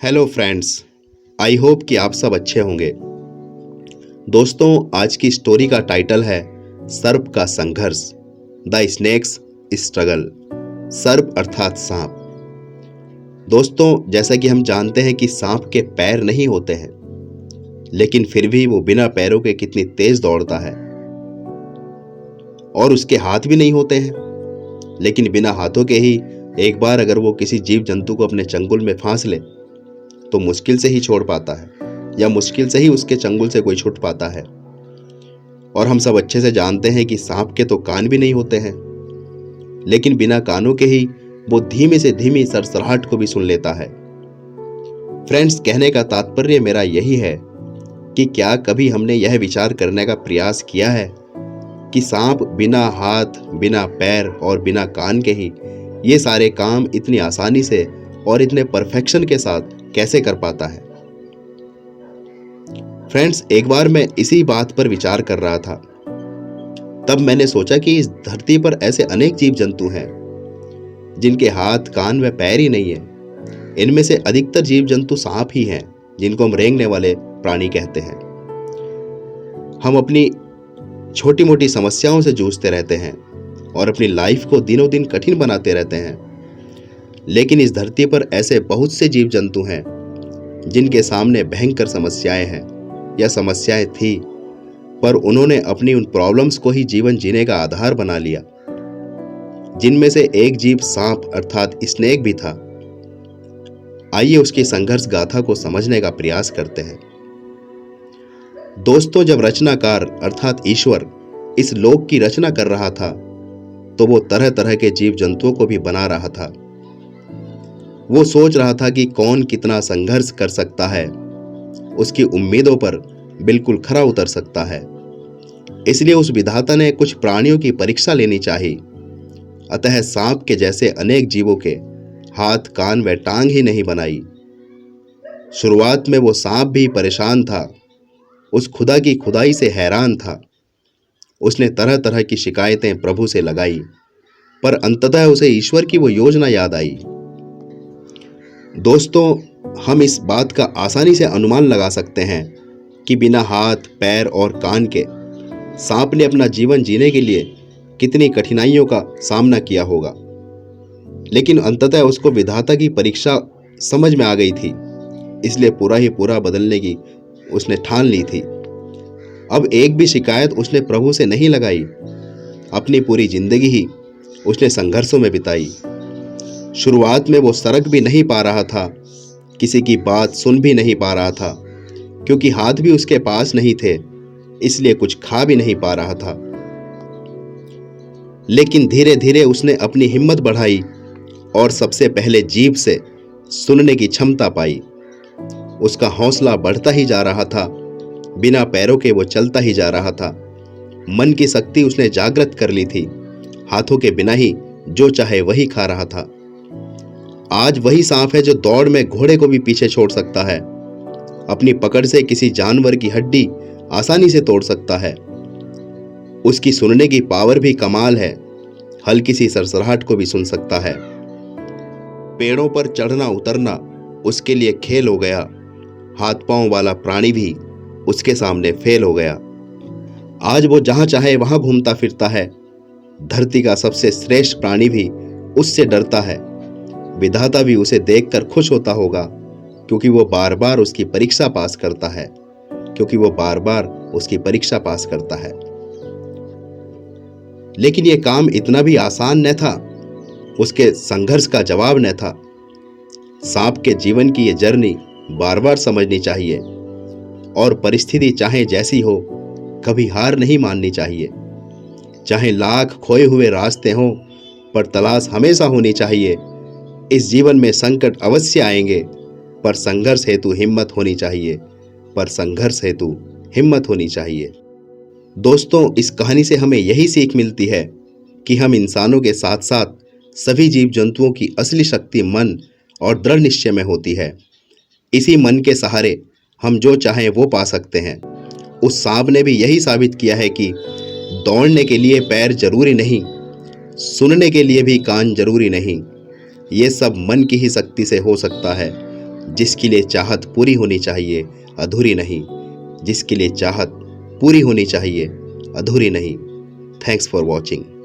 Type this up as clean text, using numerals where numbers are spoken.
Hello friends, I hope कि आप सब अच्छे होंगे। दोस्तों, आज की स्टोरी का टाइटल है सर्प का संघर्ष, द स्नेक्स स्ट्रगल। सर्प अर्थात सांप। दोस्तों, जैसा कि हम जानते हैं कि सांप के पैर नहीं होते हैं, लेकिन फिर भी वो बिना पैरों के कितनी तेज दौड़ता है। और उसके हाथ भी नहीं होते हैं, लेकिन बिना हाथों के ही एक बार अगर वो किसी जीव जंतु को अपने चंगुल में फांस ले तो मुश्किल से ही छोड़ पाता है, या मुश्किल से ही उसके चंगुल से कोई छूट पाता है। और हम सब अच्छे से जानते हैं कि सांप के तो कान भी नहीं होते हैं, लेकिन बिना कानों के ही वो धीमी से धीमी सरसराहट को भी सुन लेता है। फ्रेंड्स, कहने का तात्पर्य मेरा यही है कि क्या कभी हमने यह विचार करने का प्रयास किया है कि सांप बिना हाथ, बिना पैर और बिना कान के ही ये सारे काम इतनी आसानी से और इतने परफेक्शन के साथ कैसे कर पाता है। फ्रेंड्स, एक बार मैं इसी बात पर विचार कर रहा था। तब मैंने सोचा कि इस धरती पर ऐसे अनेक जीव जंतु हैं जिनके हाथ, कान व पैर ही नहीं है। इनमें से अधिकतर जीव जंतु सांप ही हैं, जिनको हम रेंगने वाले प्राणी कहते हैं। हम अपनी छोटी मोटी समस्याओं से जूझते रहते हैं और अपनी लाइफ को दिनों दिन कठिन बनाते रहते हैं। लेकिन इस धरती पर ऐसे बहुत से जीव जंतु हैं जिनके सामने भयंकर समस्याएं हैं, या समस्याएं थी, पर उन्होंने अपनी उन प्रॉब्लम्स को ही जीवन जीने का आधार बना लिया। जिनमें से एक जीव सांप अर्थात स्नेक भी था। आइए उसकी संघर्ष गाथा को समझने का प्रयास करते हैं। दोस्तों, जब रचनाकार अर्थात ईश्वर इस लोक की रचना कर रहा था तो वो तरह तरह के जीव जंतुओं को भी बना रहा था। वो सोच रहा था कि कौन कितना संघर्ष कर सकता है, उसकी उम्मीदों पर बिल्कुल खरा उतर सकता है। इसलिए उस विधाता ने कुछ प्राणियों की परीक्षा लेनी चाहिए। अतः सांप के जैसे अनेक जीवों के हाथ, कान व टांग ही नहीं बनाई। शुरुआत में वो सांप भी परेशान था, उस खुदा की खुदाई से हैरान था। उसने तरह तरह की शिकायतें प्रभु से लगाई, पर अंततः उसे ईश्वर की वो योजना याद आई। दोस्तों, हम इस बात का आसानी से अनुमान लगा सकते हैं कि बिना हाथ, पैर और कान के सांप ने अपना जीवन जीने के लिए कितनी कठिनाइयों का सामना किया होगा। लेकिन अंततः उसको विधाता की परीक्षा समझ में आ गई थी, इसलिए पूरा ही पूरा बदलने की उसने ठान ली थी। अब एक भी शिकायत उसने प्रभु से नहीं लगाई। अपनी पूरी जिंदगी ही उसने संघर्षों में बिताई। शुरुआत में वो सरक भी नहीं पा रहा था, किसी की बात सुन भी नहीं पा रहा था, क्योंकि हाथ भी उसके पास नहीं थे, इसलिए कुछ खा भी नहीं पा रहा था। लेकिन धीरे धीरे उसने अपनी हिम्मत बढ़ाई और सबसे पहले जीभ से सुनने की क्षमता पाई। उसका हौसला बढ़ता ही जा रहा था, बिना पैरों के वो चलता ही जा रहा था। मन की शक्ति उसने जागृत कर ली थी, हाथों के बिना ही जो चाहे वही खा रहा था। आज वही सांप है जो दौड़ में घोड़े को भी पीछे छोड़ सकता है, अपनी पकड़ से किसी जानवर की हड्डी आसानी से तोड़ सकता है। उसकी सुनने की पावर भी कमाल है, हल्की सी सरसराहट को भी सुन सकता है। पेड़ों पर चढ़ना उतरना उसके लिए खेल हो गया। हाथ पांव वाला प्राणी भी उसके सामने फेल हो गया। आज वो जहां चाहे वहां घूमता फिरता है। धरती का सबसे श्रेष्ठ प्राणी भी उससे डरता है। विधाता भी उसे देखकर खुश होता होगा, क्योंकि वो बार बार उसकी परीक्षा पास करता है, लेकिन ये काम इतना भी आसान न था, उसके संघर्ष का जवाब न था। सांप के जीवन की ये जर्नी बार बार समझनी चाहिए, और परिस्थिति चाहे जैसी हो, कभी हार नहीं माननी चाहिए। चाहे लाख खोए हुए रास्ते हों, पर तलाश हमेशा होनी चाहिए। इस जीवन में संकट अवश्य आएंगे, पर संघर्ष हेतु हिम्मत होनी चाहिए। दोस्तों, इस कहानी से हमें यही सीख मिलती है कि हम इंसानों के साथ साथ सभी जीव जंतुओं की असली शक्ति मन और दृढ़ निश्चय में होती है। इसी मन के सहारे हम जो चाहें वो पा सकते हैं। उस सांप ने भी यही साबित किया है कि दौड़ने के लिए पैर जरूरी नहीं, सुनने के लिए भी कान जरूरी नहीं। ये सब मन की ही शक्ति से हो सकता है, जिसके लिए चाहत पूरी होनी चाहिए, अधूरी नहीं। जिसके लिए चाहत पूरी होनी चाहिए, अधूरी नहीं। Thanks for watching.